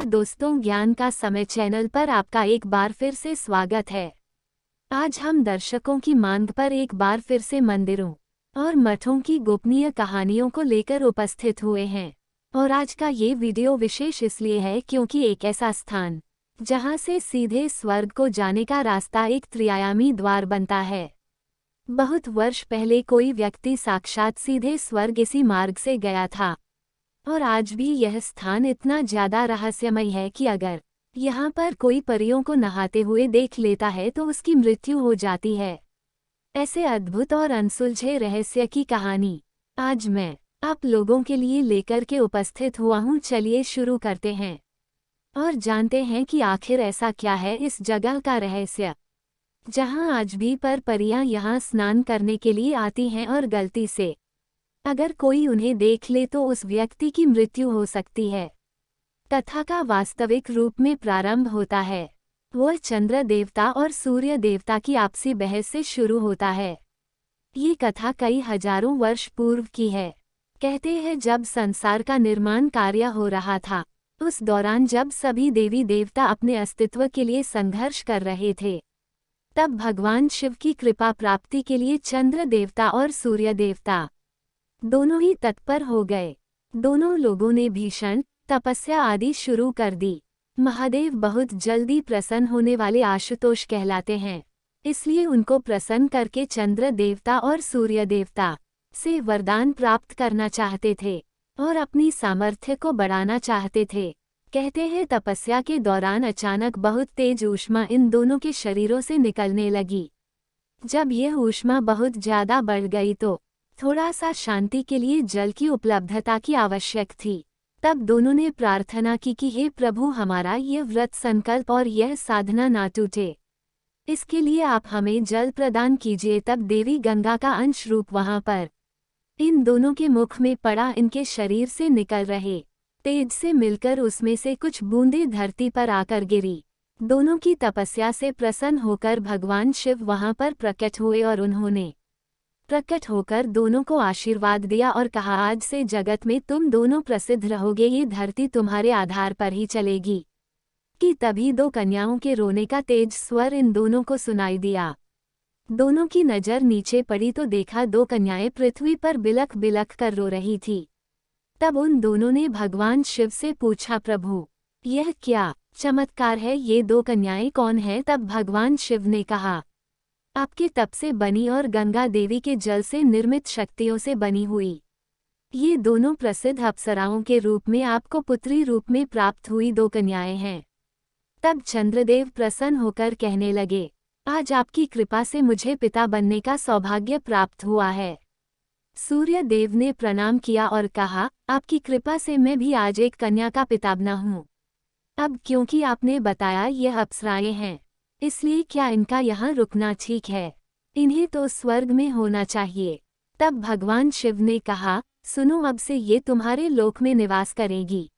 दोस्तों, ज्ञान का समय चैनल पर आपका एक बार फिर से स्वागत है। आज हम दर्शकों की मांग पर एक बार फिर से मंदिरों और मठों की गोपनीय कहानियों को लेकर उपस्थित हुए हैं। और आज का ये वीडियो विशेष इसलिए है क्योंकि एक ऐसा स्थान जहां से सीधे स्वर्ग को जाने का रास्ता एक त्रिआयामी द्वार बनता है। बहुत वर्ष पहले कोई व्यक्ति साक्षात सीधे स्वर्ग इसी मार्ग से गया था। और आज भी यह स्थान इतना ज्यादा रहस्यमय है कि अगर यहाँ पर कोई परियों को नहाते हुए देख लेता है तो उसकी मृत्यु हो जाती है। ऐसे अद्भुत और अनसुलझे रहस्य की कहानी आज मैं आप लोगों के लिए लेकर के उपस्थित हुआ हूँ। चलिए शुरू करते हैं और जानते हैं कि आखिर ऐसा क्या है इस जगह का रहस्य, जहाँ आज भी परियां यहाँ स्नान करने के लिए आती हैं और गलती से अगर कोई उन्हें देख ले तो उस व्यक्ति की मृत्यु हो सकती है। कथा का वास्तविक रूप में प्रारंभ होता है। वह चंद्र देवता और सूर्य देवता की आपसी बहस से शुरू होता है। ये कथा कई हजारों वर्ष पूर्व की है। कहते हैं जब संसार का निर्माण कार्य हो रहा था, उस दौरान जब सभी देवी देवता अपने अस्तित्व के लिए संघर्ष कर रहे थे, तब भगवान शिव की कृपा प्राप्ति के लिए चंद्र देवता और सूर्य देवता दोनों ही तत्पर हो गए। दोनों लोगों ने भीषण तपस्या आदि शुरू कर दी। महादेव बहुत जल्दी प्रसन्न होने वाले आशुतोष कहलाते हैं, इसलिए उनको प्रसन्न करके चंद्र देवता और सूर्य देवता से वरदान प्राप्त करना चाहते थे और अपनी सामर्थ्य को बढ़ाना चाहते थे। कहते हैं तपस्या के दौरान अचानक बहुत तेज ऊष्मा इन दोनों के शरीरों से निकलने लगी। जब यह ऊष्मा बहुत ज्यादा बढ़ गई तो थोड़ा सा शांति के लिए जल की उपलब्धता की आवश्यक थी। तब दोनों ने प्रार्थना की कि हे प्रभु, हमारा यह व्रत संकल्प और यह साधना ना टूटे, इसके लिए आप हमें जल प्रदान कीजिए। तब देवी गंगा का अंश रूप वहां पर इन दोनों के मुख में पड़ा। इनके शरीर से निकल रहे तेज से मिलकर उसमें से कुछ बूंदें धरती पर आकर गिरी। दोनों की तपस्या से प्रसन्न होकर भगवान शिव वहां पर प्रकट हुए और उन्होंने प्रकट होकर दोनों को आशीर्वाद दिया और कहा, आज से जगत में तुम दोनों प्रसिद्ध रहोगे, ये धरती तुम्हारे आधार पर ही चलेगी। कि तभी दो कन्याओं के रोने का तेज स्वर इन दोनों को सुनाई दिया। दोनों की नजर नीचे पड़ी तो देखा दो कन्याएं पृथ्वी पर बिलख बिलख कर रो रही थी। तब उन दोनों ने भगवान शिव से पूछा, प्रभु यह क्या चमत्कार है, ये दो कन्याएं कौन हैं? तब भगवान शिव ने कहा, आपके तप से बनी और गंगा देवी के जल से निर्मित शक्तियों से बनी हुई ये दोनों प्रसिद्ध अप्सराओं के रूप में आपको पुत्री रूप में प्राप्त हुई दो कन्याएं हैं। तब चंद्रदेव प्रसन्न होकर कहने लगे, आज आपकी कृपा से मुझे पिता बनने का सौभाग्य प्राप्त हुआ है। सूर्य देव ने प्रणाम किया और कहा, आपकी कृपा से मैं भी आज एक कन्या का पिता बना हूँ। अब क्योंकि आपने बताया यह अप्सराएं हैं, इसलिए क्या इनका यहाँ रुकना ठीक है? इन्हें तो स्वर्ग में होना चाहिए। तब भगवान शिव ने कहा, सुनो, अब से ये तुम्हारे लोक में निवास करेगी।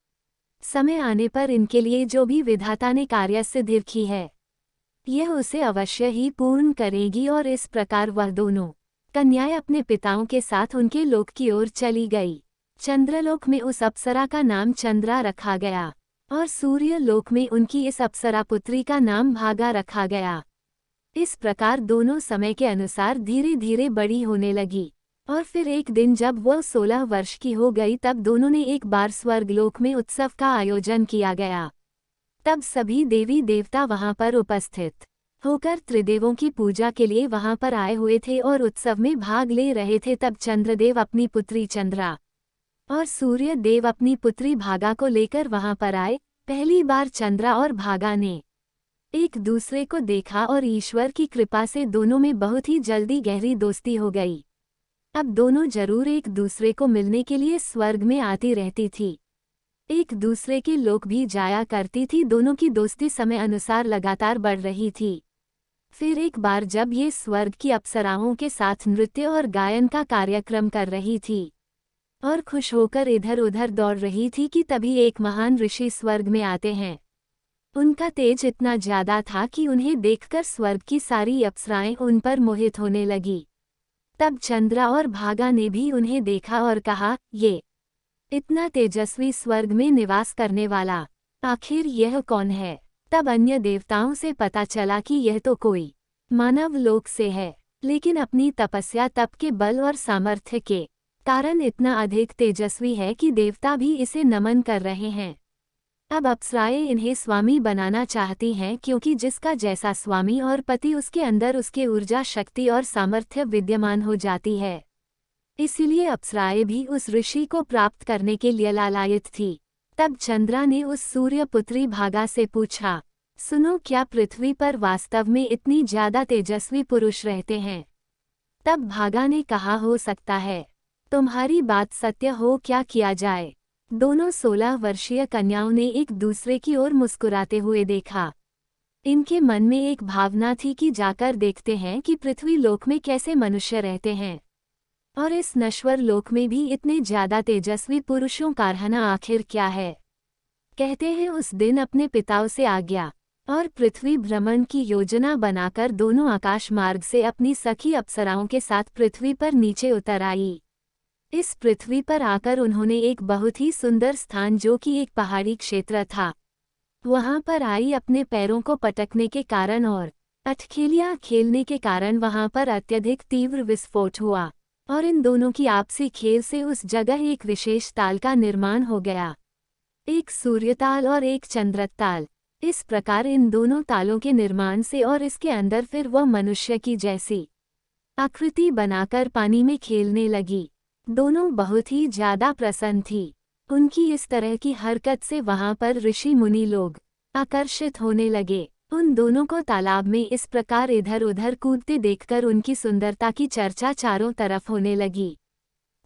समय आने पर इनके लिए जो भी विधाता ने कार्य सिद्धि रखी है, यह उसे अवश्य ही पूर्ण करेगी। और इस प्रकार वह दोनों कन्याएं अपने पिताओं के साथ उनके लोक की ओर चली गई। चंद्रलोक में उस अप्सरा का नाम चंद्रा रखा गया और सूर्य लोक में उनकी इस अप्सरा पुत्री का नाम भागा रखा गया। इस प्रकार दोनों समय के अनुसार धीरे धीरे बड़ी होने लगी और फिर एक दिन जब वह 16 वर्ष की हो गई तब दोनों ने एक बार स्वर्गलोक में उत्सव का आयोजन किया गया। तब सभी देवी देवता वहां पर उपस्थित होकर त्रिदेवों की पूजा के लिए वहां पर आए हुए थे और उत्सव में भाग ले रहे थे। तब चंद्रदेव अपनी पुत्री चंद्रा और सूर्य देव अपनी पुत्री भागा को लेकर वहां पर आए। पहली बार चंद्रा और भागा ने एक दूसरे को देखा और ईश्वर की कृपा से दोनों में बहुत ही जल्दी गहरी दोस्ती हो गई। अब दोनों जरूर एक दूसरे को मिलने के लिए स्वर्ग में आती रहती थी, एक दूसरे के लोक भी जाया करती थी। दोनों की दोस्ती समय अनुसार लगातार बढ़ रही थी। फिर एक बार जब ये स्वर्ग की अप्सराओं के साथ नृत्य और गायन का कार्यक्रम कर रही थी और खुश होकर इधर उधर दौड़ रही थी कि तभी एक महान ऋषि स्वर्ग में आते हैं। उनका तेज इतना ज्यादा था कि उन्हें देखकर स्वर्ग की सारी अप्सराएं उन पर मोहित होने लगी। तब चंद्रा और भागा ने भी उन्हें देखा और कहा, ये इतना तेजस्वी स्वर्ग में निवास करने वाला आखिर यह कौन है? तब अन्य देवताओं से पता चला कि यह तो कोई मानव लोक से है, लेकिन अपनी तपस्या तप के बल और सामर्थ्य के कारण इतना अधिक तेजस्वी है कि देवता भी इसे नमन कर रहे हैं। अब अप्सराएं इन्हें स्वामी बनाना चाहती हैं, क्योंकि जिसका जैसा स्वामी और पति उसके अंदर उसके ऊर्जा शक्ति और सामर्थ्य विद्यमान हो जाती है। इसीलिए अप्सराएं भी उस ऋषि को प्राप्त करने के लिए लालायित थी। तब चंद्रा ने उस सूर्यपुत्री भागा से पूछा, सुनो, क्या पृथ्वी पर वास्तव में इतनी ज्यादा तेजस्वी पुरुष रहते हैं? तब भागा ने कहा, हो सकता है, तुम्हारी बात सत्य हो, क्या किया जाए? दोनों 16 वर्षीय कन्याओं ने एक दूसरे की ओर मुस्कुराते हुए देखा। इनके मन में एक भावना थी कि जाकर देखते हैं कि पृथ्वी लोक में कैसे मनुष्य रहते हैं, और इस नश्वर लोक में भी इतने ज्यादा तेजस्वी पुरुषों का रहना आखिर क्या है। कहते हैं उस दिन अपने पिताओं से आज्ञा और पृथ्वी भ्रमण की योजना बनाकर दोनों आकाश मार्ग से अपनी सखी अप्सराओं के साथ पृथ्वी पर नीचे उतर आई। इस पृथ्वी पर आकर उन्होंने एक बहुत ही सुंदर स्थान, जो कि एक पहाड़ी क्षेत्र था, वहां पर आई। अपने पैरों को पटकने के कारण और अटखेलियां खेलने के कारण वहां पर अत्यधिक तीव्र विस्फोट हुआ, और इन दोनों की आपसी खेल से उस जगह एक विशेष ताल का निर्माण हो गया, एक सूर्यताल और एक चंद्रताल। इस प्रकार इन दोनों तालों के निर्माण से और इसके अंदर फिर वह मनुष्य की जैसी आकृति बनाकर पानी में खेलने लगी। दोनों बहुत ही ज्यादा प्रसन्न थी। उनकी इस तरह की हरकत से वहां पर ऋषि मुनि लोग आकर्षित होने लगे। उन दोनों को तालाब में इस प्रकार इधर उधर कूदते देखकर उनकी सुंदरता की चर्चा चारों तरफ होने लगी।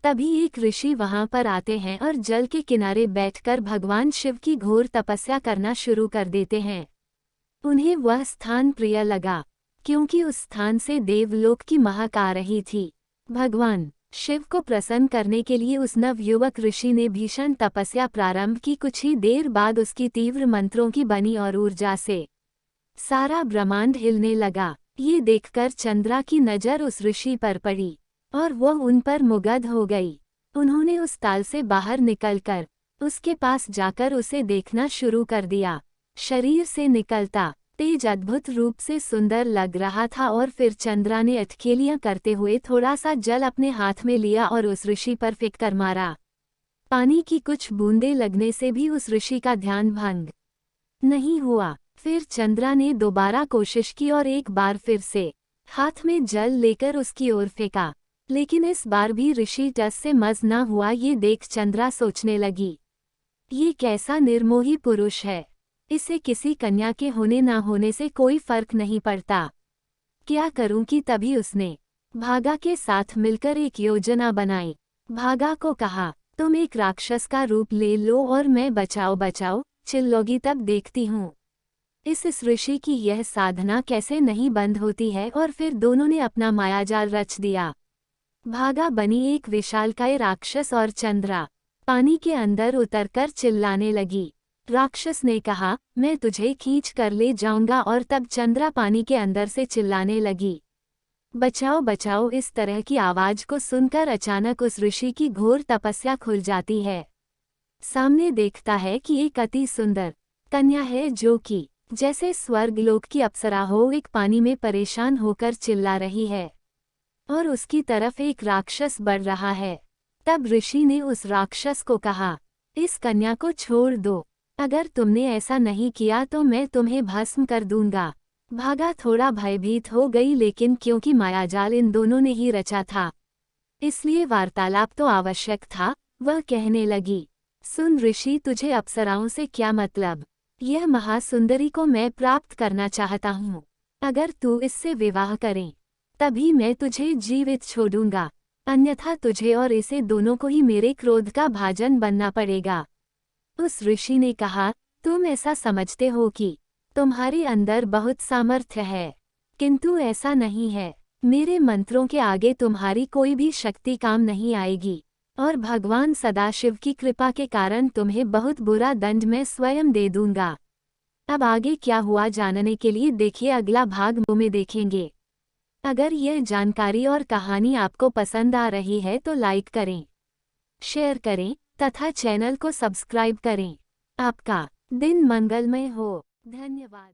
तभी एक ऋषि वहां पर आते हैं और जल के किनारे बैठकर भगवान शिव की घोर तपस्या करना शुरू कर देते हैं। उन्हें वह स्थान प्रिय लगा, क्योंकि उस स्थान से देवलोक की महक आ रही थी। भगवान शिव को प्रसन्न करने के लिए उस नवयुवक ऋषि ने भीषण तपस्या प्रारंभ की। कुछ ही देर बाद उसकी तीव्र मंत्रों की बनी और ऊर्जा से सारा ब्रह्मांड हिलने लगा। ये देखकर चंद्रा की नजर उस ऋषि पर पड़ी और वह उन पर मुग्ध हो गई। उन्होंने उस ताल से बाहर निकलकर उसके पास जाकर उसे देखना शुरू कर दिया। शरीर से निकलता तेज अद्भुत रूप से सुंदर लग रहा था। और फिर चंद्रा ने अटखेलियां करते हुए थोड़ा सा जल अपने हाथ में लिया और उस ऋषि पर फेंक कर मारा। पानी की कुछ बूंदें लगने से भी उस ऋषि का ध्यान भंग नहीं हुआ। फिर चंद्रा ने दोबारा कोशिश की और एक बार फिर से हाथ में जल लेकर उसकी ओर फेंका, लेकिन इस बार भी ऋषि टस से मज न हुआ। ये देख चंद्रा सोचने लगी, ये कैसा निर्मोही पुरुष है, इसे किसी कन्या के होने ना होने से कोई फर्क नहीं पड़ता, क्या करूं। कि तभी उसने भागा के साथ मिलकर एक योजना बनाई। भागा को कहा, तुम एक राक्षस का रूप ले लो और मैं बचाओ बचाओ चिल्लोगी तब देखती हूँ इस ऋषि की यह साधना कैसे नहीं बंद होती है। और फिर दोनों ने अपना मायाजाल रच दिया। भागा बनी एक विशालकाय राक्षस और चंद्रा पानी के अंदर उतरकर चिल्लाने लगी। राक्षस ने कहा, मैं तुझे खींच कर ले जाऊंगा। और तब चंद्रा पानी के अंदर से चिल्लाने लगी, बचाओ बचाओ। इस तरह की आवाज को सुनकर अचानक उस ऋषि की घोर तपस्या खुल जाती है। सामने देखता है कि एक अति सुंदर कन्या है, जो कि जैसे स्वर्गलोक की अप्सरा हो, एक पानी में परेशान होकर चिल्ला रही है और उसकी तरफ एक राक्षस बढ़ रहा है। तब ऋषि ने उस राक्षस को कहा, इस कन्या को छोड़ दो, अगर तुमने ऐसा नहीं किया तो मैं तुम्हें भस्म कर दूंगा। भागा थोड़ा भयभीत हो गई, लेकिन क्योंकि मायाजाल इन दोनों ने ही रचा था, इसलिए वार्तालाप तो आवश्यक था। वह कहने लगी, सुन ऋषि, तुझे अप्सराओं से क्या मतलब? यह महासुंदरी को मैं प्राप्त करना चाहता हूँ। अगर तू इससे विवाह करें तभी मैं तुझे जीवित छोड़ूंगा, अन्यथा तुझे और इसे दोनों को ही मेरे क्रोध का भाजन बनना पड़ेगा। उस ऋषि ने कहा, तुम ऐसा समझते हो कि तुम्हारे अंदर बहुत सामर्थ्य है, किंतु ऐसा नहीं है। मेरे मंत्रों के आगे तुम्हारी कोई भी शक्ति काम नहीं आएगी, और भगवान सदाशिव की कृपा के कारण तुम्हें बहुत बुरा दंड मैं स्वयं दे दूंगा। अब आगे क्या हुआ जानने के लिए देखिए अगला भाग में देखेंगे। अगर यह जानकारी और कहानी आपको पसंद आ रही है तो लाइक करें, शेयर करें तथा चैनल को सब्सक्राइब करें। आपका दिन मंगलमय हो। धन्यवाद।